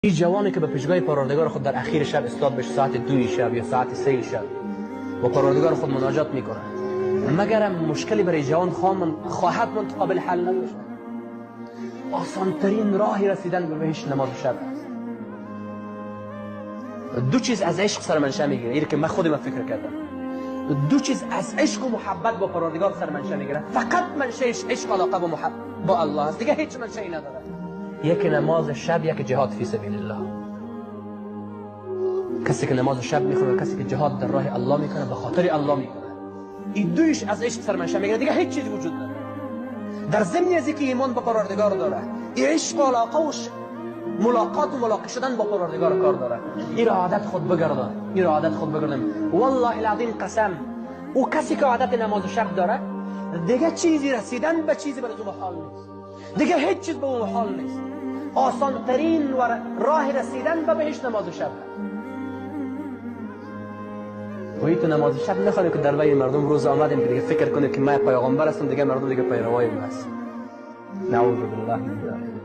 این جوانی که به پیشگاه پروردگار خود در اخیر شب استاد بشه ساعت 2 شب یا ساعت 3 شب با پروردگار خود مناجات میکنه، مگر مشکلی برای جوان خواهد من قابل حل نباشه؟ آسان ترین راهی رسیدن به بهشت نماز شب است. دو چیز از عشق سر منشأ میگیره، اینه که من خودم فکر کردم. دو چیز از عشق و محبت با پروردگار سر منشأ میگیره. فقط منشأش عشق و علاقه با الله است، دیگه هیچ منشأی نداره. یک نماز شب، یک جهاد فی سبیل الله. کسی که نماز شب میخونه، کسی که جهاد در راه الله میکنه، به خاطر الله میکنه، این دویش از عشق سر منشأ میگیره، دیگه هیچ چیزی وجود نداره. در ضمن از اینکه ایمان به پروردگار داره، این عشق و علاقه و ملاقات و ملاقات شدن با پروردگار کار داره. این را عادت خود بگردان، این را عادت خود بگردان. والله العظیم قسم، او کسی که عادت نماز شب داره دیگه چیزی رسیدن به چیزی برای او محال نیست، دیگه هیچ چیز به او محال نیست. آسان ترین راه رسیدن به بهشت نماز شب. و این تو نماز شب نخواهی که در بین مردم روز آمدیم که دیگه فکر کنید که من پیغمبر هستم، دیگه مردم دیگه پیروای من هست. نعوذ بالله من ذلک.